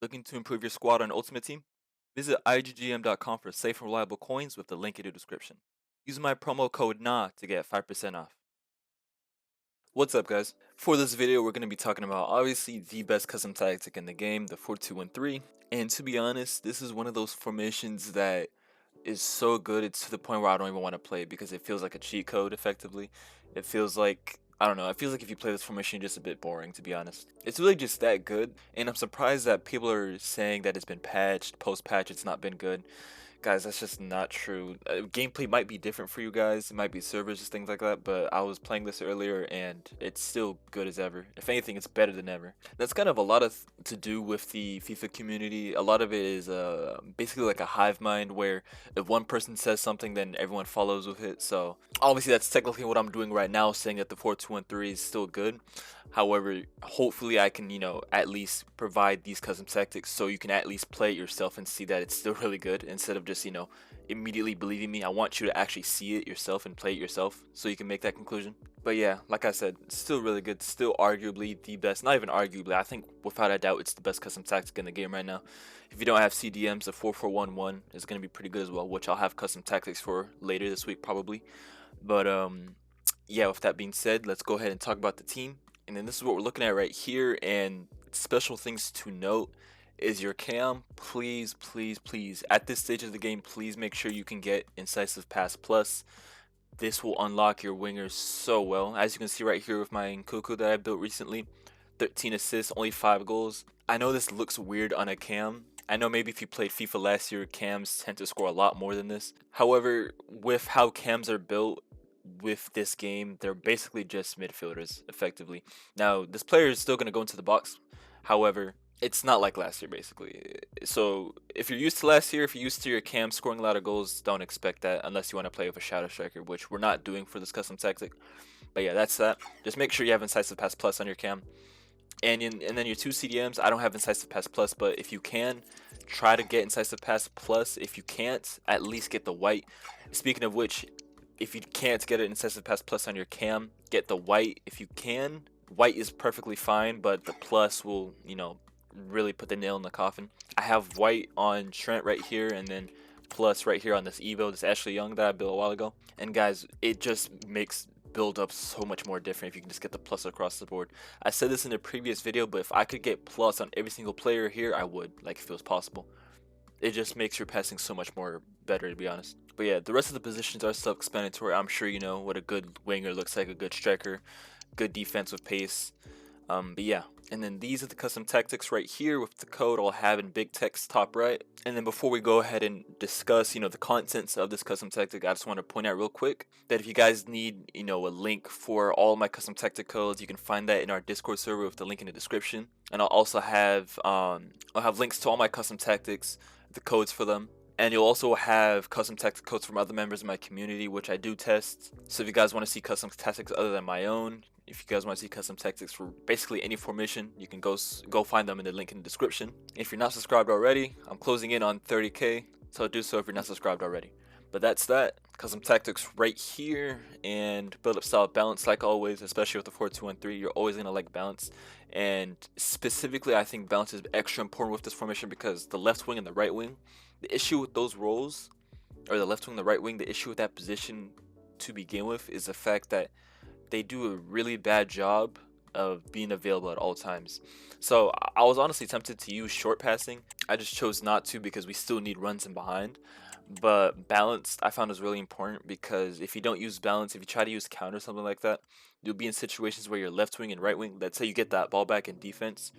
Looking to improve your squad on Ultimate Team? Visit iggm.com for safe and reliable coins with the link in the description. Use my promo code NA to get 5% off. What's up, guys? For this video, we're going to be talking about obviously the best custom tactic in the game, the 4-2-1-3. And to be honest, this is one of those formations that is so good, it's to the point where I don't even want to play it because it feels like a cheat code effectively. It feels like, I don't know, it feels like if you play this formation, you're just a bit boring, to be honest. It's really just that good, and I'm surprised that people are saying that it's been patched, post-patch it's not been good. Guys, that's just not true. Gameplay might be different for you guys, it might be servers, just things like that, but I was playing this earlier and it's still good as ever. If anything, it's better than ever. That's kind of a lot to do with the FIFA community. A lot of it is basically like a hive mind where if one person says something, then everyone follows with it. So obviously that's technically what I'm doing right now, saying that the 4-2-1-3 is still good. However, hopefully I can, at least provide these custom tactics so you can at least play it yourself and see that it's still really good instead of just, immediately believing me. I want you to actually see it yourself and play it yourself so you can make that conclusion. But yeah, like I said, it's still really good, still arguably the best, not even arguably, I think without a doubt it's the best custom tactic in the game right now. If you don't have CDMs, the 4-4-1-1 is going to be pretty good as well, which I'll have custom tactics for later this week probably. But yeah, with that being said, let's go ahead and talk about the team. And then this is what we're looking at right here, and special things to note is your cam. Please, please, please, at this stage of the game, please make sure you can get Incisive Pass Plus. This will unlock your wingers so well. As you can see right here with my Nkuku that I built recently, 13 assists, only 5 goals. I know this looks weird on a cam. I know maybe if you played FIFA last year, cams tend to score a lot more than this. However, with how cams are built, with this game, they're basically just midfielders, effectively. Now, this player is still going to go into the box. However, it's not like last year, basically. So, if you're used to last year, if you're used to your cam scoring a lot of goals, don't expect that unless you want to play with a Shadow Striker, which we're not doing for this custom tactic. But yeah, that's that. Just make sure you have Incisive Pass Plus on your cam. And then your 2 CDMs, I don't have Incisive Pass Plus, but if you can, try to get Incisive Pass Plus. If you can't, at least get the white. Speaking of which, if you can't get an Incisive Pass Plus on your cam, get the white if you can. White is perfectly fine, but the plus will, really put the nail in the coffin. I have white on Trent right here, and then plus right here on this Evo, this Ashley Young that I built a while ago. And guys, it just makes build up so much more different if you can just get the plus across the board. I said this in a previous video, but if I could get plus on every single player here, I would, like if it was possible. It just makes your passing so much more better, to be honest. But yeah, the rest of the positions are self-explanatory. I'm sure you know what a good winger looks like, a good striker, good defense with pace. But yeah, and then these are the custom tactics right here with the code I'll have in big text top right. And then before we go ahead and discuss, the contents of this custom tactic, I just want to point out real quick that if you guys need, a link for all my custom tactic codes, you can find that in our Discord server with the link in the description. And I'll also have, links to all my custom tactics, the codes for them, and you'll also have custom tactic codes from other members of my community, which I do test. So if you guys want to see custom tactics other than my own, if you guys want to see custom tactics for basically any formation, you can go find them in the link in the description. If you're not subscribed already, I'm closing in on 30k, so do so if you're not subscribed already. But that's that. Custom tactics right here, and build up style balance like always, especially with the 4-2-1-3. You're always gonna like balance, and specifically I think balance is extra important with this formation because the left wing and the right wing, the issue with those roles, or the left wing and the right wing, the issue with that position to begin with is the fact that they do a really bad job of being available at all times. So I was honestly tempted to use short passing. I just chose not to because we still need runs in behind. But balance I found is really important because if you don't use balance, if you try to use counter or something like that, you'll be in situations where your left wing and right wing, let's say you get that ball back in defense,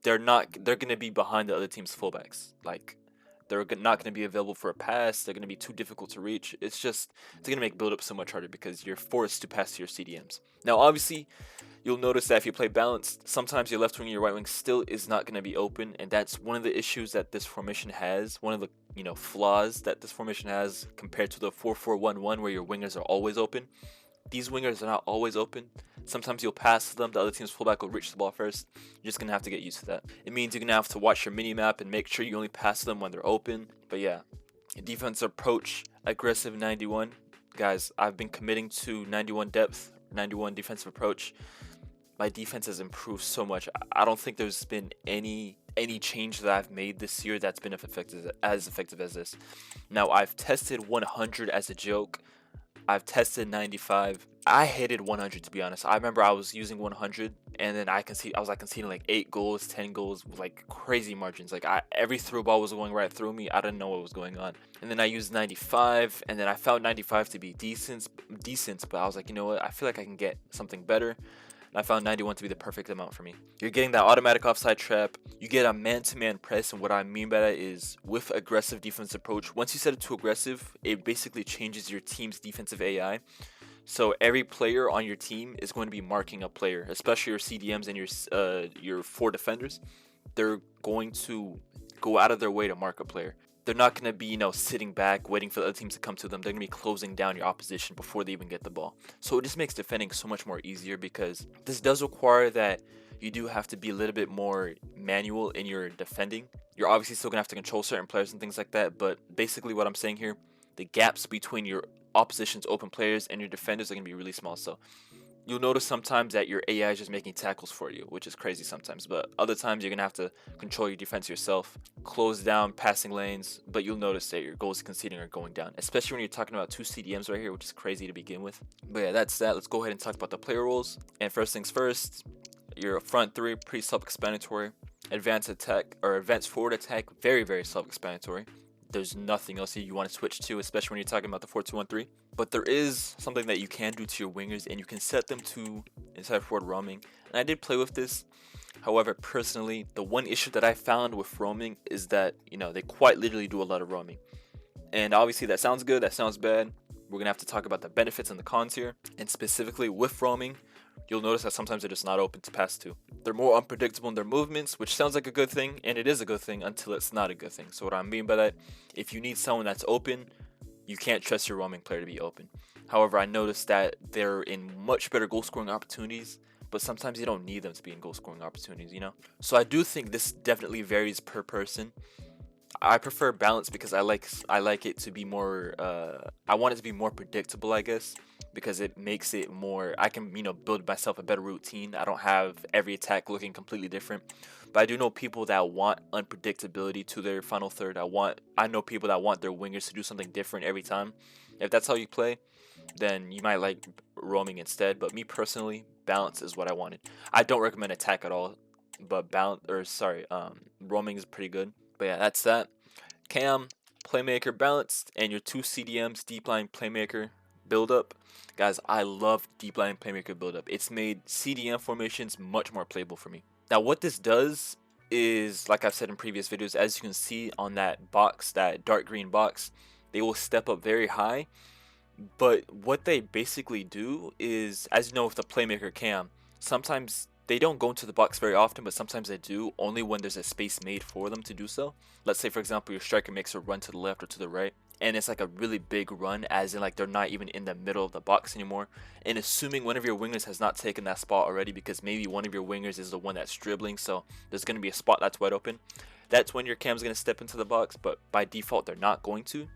they're gonna be behind the other team's fullbacks. Like, they're not going to be available for a pass. They're going to be too difficult to reach. It's going to make build up so much harder because you're forced to pass to your CDMs. Now, obviously, you'll notice that if you play balanced, sometimes your left wing and your right wing still is not going to be open, and that's one of the issues that this formation has. One of the flaws that this formation has compared to the 4-4-1-1 where your wingers are always open. These wingers are not always open. Sometimes you'll pass to them, the other team's fullback will reach the ball first. You're just going to have to get used to that. It means you're going to have to watch your mini-map and make sure you only pass to them when they're open. But yeah, defense approach, aggressive 91. Guys, I've been committing to 91 depth, 91 defensive approach. My defense has improved so much. I don't think there's been any any change that I've made this year that's been as effective as this. Now, I've tested 100 as a joke. I've tested 95. I hated 100, to be honest. I remember I was using 100, and then I was like conceding like 8 goals, 10 goals with like crazy margins. Like every through ball was going right through me. I didn't know what was going on. And then I used 95, and then I found 95 to be decent. But I was like, you know what? I feel like I can get something better. I found 91 to be the perfect amount for me. You're getting that automatic offside trap. You get a man-to-man press, and what I mean by that is with aggressive defense approach. Once you set it to aggressive, it basically changes your team's defensive AI. So every player on your team is going to be marking a player, especially your CDMs and your 4 defenders. They're going to go out of their way to mark a player. They're not going to be, sitting back, waiting for the other teams to come to them. They're going to be closing down your opposition before they even get the ball. So it just makes defending so much more easier, because this does require that you do have to be a little bit more manual in your defending. You're obviously still going to have to control certain players and things like that, but basically what I'm saying here, the gaps between your opposition's open players and your defenders are going to be really small. So you'll notice sometimes that your AI is just making tackles for you, which is crazy sometimes. But other times you're going to have to control your defense yourself, close down passing lanes. But you'll notice that your goals conceding are going down, especially when you're talking about 2 CDMs right here, which is crazy to begin with. But yeah, that's that. Let's go ahead and talk about the player roles. And first things first, your front 3, pretty self-explanatory. Advanced attack or advanced forward attack, very, very self-explanatory. There's nothing else you want to switch to, especially when you're talking about the 4-2-1-3. But there is something that you can do to your wingers, and you can set them to inside forward roaming. And I did play with this. However, personally, the one issue that I found with roaming is that, they quite literally do a lot of roaming. And obviously that sounds good, that sounds bad. We're going to have to talk about the benefits and the cons here. And specifically with roaming, you'll notice that sometimes they're just not open to pass to. They're more unpredictable in their movements, which sounds like a good thing, and it is a good thing until it's not a good thing. So what I mean by that, if you need someone that's open, you can't trust your roaming player to be open. However, I noticed that they're in much better goal scoring opportunities, but sometimes you don't need them to be in goal scoring opportunities, So I do think this definitely varies per person. I prefer balance because I like it to be more I want it to be more predictable, I guess, because it makes it more, I can build myself a better routine. I don't have every attack looking completely different. But I do know people that want unpredictability to their final third. I know people that want their wingers to do something different every time. If that's how you play, then you might like roaming instead. But me personally, balance is what I wanted. I don't recommend attack at all, but roaming is pretty good. But yeah, that's that. Cam, playmaker balanced, and your 2 CDMs, deep line playmaker buildup. Guys, I love deep line playmaker buildup. It's made CDM formations much more playable for me. Now, what this does is, like I've said in previous videos, as you can see on that box, that dark green box, they will step up very high. But what they basically do is, as you know with the playmaker Cam, sometimes they don't go into the box very often, but sometimes they do, only when there's a space made for them to do so. Let's say, for example, your striker makes a run to the left or to the right, and it's like a really big run, as in like they're not even in the middle of the box anymore. And assuming one of your wingers has not taken that spot already, because maybe one of your wingers is the one that's dribbling, so there's going to be a spot that's wide open, that's when your Cam's going to step into the box. But by default, they're not going to,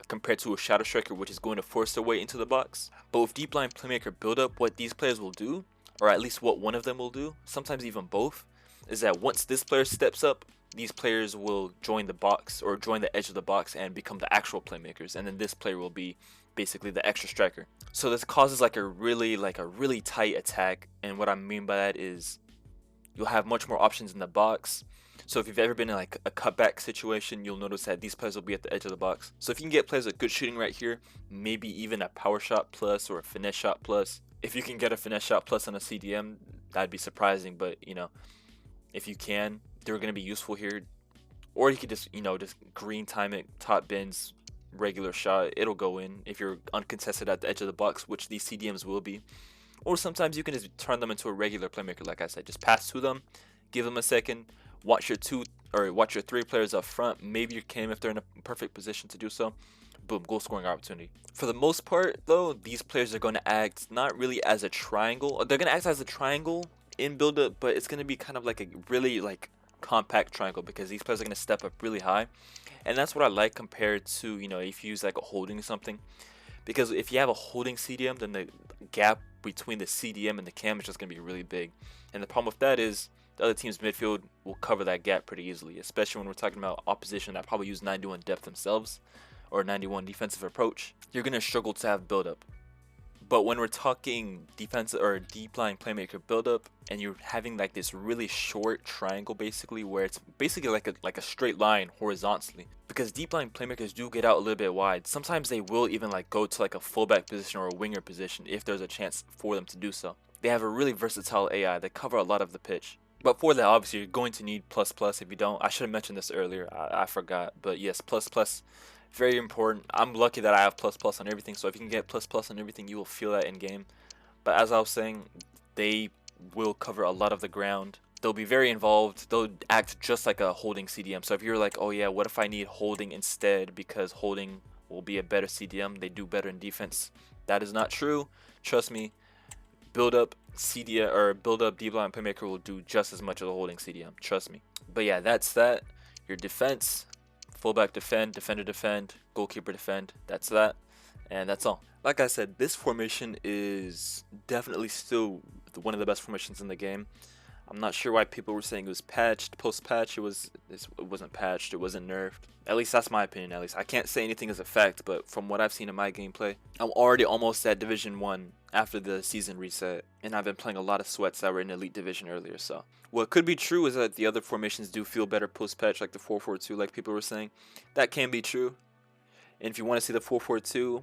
compared to a shadow striker, which is going to force their way into the box. But with deep line playmaker buildup, what these players will do, or at least what one of them will do, sometimes even both, is that once this player steps up, these players will join the box or join the edge of the box and become the actual playmakers, and then this player will be basically the extra striker. So this causes like a really tight attack, and what I mean by that is you'll have much more options in the box. So if you've ever been in like a cutback situation, you'll notice that these players will be at the edge of the box. So if you can get players with good shooting right here, maybe even a power shot plus or a finesse shot plus. If you can get a finesse shot plus on a CDM, that'd be surprising, but if you can, they're going to be useful here. Or you could just green time it, top bins, regular shot, it'll go in if you're uncontested at the edge of the box, which these CDMs will be. Or sometimes you can just turn them into a regular playmaker, like I said, just pass to them, give them a second, watch your 3 players up front, maybe your Cam if they're in a perfect position to do so. Boom, goal scoring opportunity. For the most part though, these players are going to act not really as a triangle. They're going to act as a triangle in build-up, but it's going to be kind of like a really compact triangle, because these players are going to step up really high. And that's what I like compared to, if you use like a holding or something. Because if you have a holding CDM, then the gap between the CDM and the Cam is just going to be really big. And the problem with that is the other team's midfield will cover that gap pretty easily, especially when we're talking about opposition that probably use 91 depth themselves or 91 defensive approach. You're going to struggle to have build-up. But when we're talking defensive or deep line playmaker build-up, and you're having like this really short triangle basically, where it's basically like a straight line horizontally, because deep line playmakers do get out a little bit wide. Sometimes they will even like go to like a fullback position or a winger position if there's a chance for them to do so. They have a really versatile AI. They cover a lot of the pitch. But for that, obviously, you're going to need plus plus. If you don't, I should have mentioned this earlier. I forgot. But yes, plus plus, very important. I'm lucky that I have plus plus on everything. So if you can get plus plus on everything, you will feel that in game. But as I was saying, they will cover a lot of the ground. They'll be very involved. They'll act just like a holding CDM. So if you're like, oh yeah, what if I need holding instead because holding will be a better CDM? They do better in defense. That is not true. Trust me. Build up CDM or build up deep line playmaker will do just as much as a holding CDM. Trust me. But yeah, that's that. Your defense, fullback defend, defender defend, goalkeeper defend. That's that, and that's all. Like I said, this formation is definitely still one of the best formations in the game. I'm not sure why people were saying it was patched. Post-patch, it wasn't patched. It wasn't nerfed. At least that's my opinion. At least I can't say anything as a fact, but from what I've seen in my gameplay, I'm already almost at Division 1 after the season reset, and I've been playing a lot of sweats that were in Elite Division earlier. So what could be true is that the other formations do feel better post-patch, like the 4-4-2, like people were saying. That can be true. And if you want to see the 4-4-2,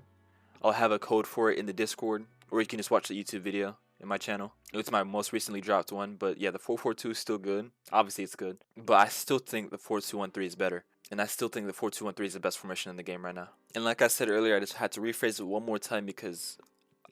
I'll have a code for it in the Discord, or you can just watch the YouTube video in my channel. It's my most recently dropped one, but yeah, the 4-4-2 is still good. Obviously it's good, but I still think the 4-2-1-3 is better, and I still think the 4-2-1-3 is the best formation in the game right now. And like I said earlier, I just had to rephrase it one more time because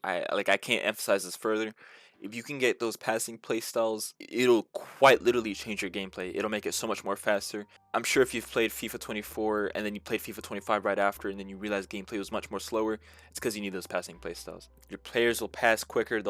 I can't emphasize this further. If you can get those passing play styles, it'll quite literally change your gameplay. It'll make it so much more faster. I'm sure if you've played FIFA 24 and then you played FIFA 25 right after and then you realize gameplay was much more slower, it's because you need those passing play styles. Your players will pass quicker,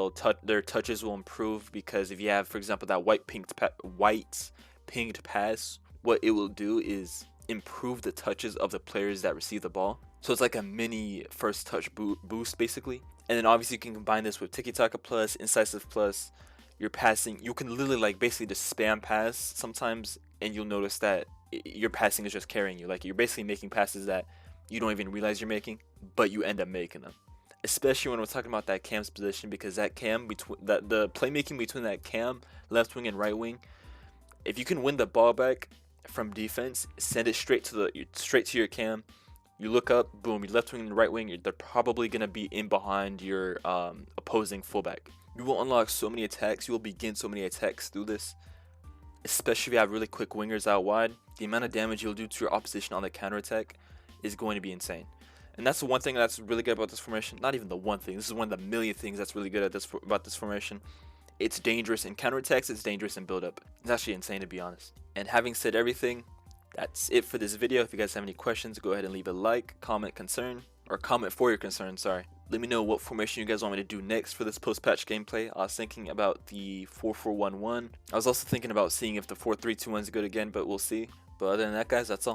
their touches will improve, because if you have, for example, that white pinged pass, what it will do is improve the touches of the players that receive the ball. So it's like a mini first touch boost basically. And then obviously you can combine this with tiki-taka plus, incisive plus. Your passing, you can literally like basically just spam pass sometimes, and you'll notice that your passing is just carrying you. Like you're basically making passes that you don't even realize you're making, but you end up making them. Especially when we're talking about that cam's position, because that cam between the playmaking between that cam, left wing and right wing, if you can win the ball back from defense, send it straight to your cam. You look up, boom, your left wing and right wing, they're probably going to be in behind your opposing fullback. You will unlock so many attacks, you will begin so many attacks through this, especially if you have really quick wingers out wide. The amount of damage you'll do to your opposition on the counterattack is going to be insane. And that's the one thing that's really good about this formation. Not even the one thing, this is one of the million things that's really good about this formation. It's dangerous in counterattacks, it's dangerous in build-up. It's actually insane, to be honest. And having said everything, that's it for this video. If you guys have any questions, go ahead and leave a like, comment for your concern, sorry. Let me know what formation you guys want me to do next for this post-patch gameplay. I was thinking about the 4-4-1-1. I was also thinking about seeing if the 4-3-2-1 is good again, but we'll see. But other than that, guys, that's all.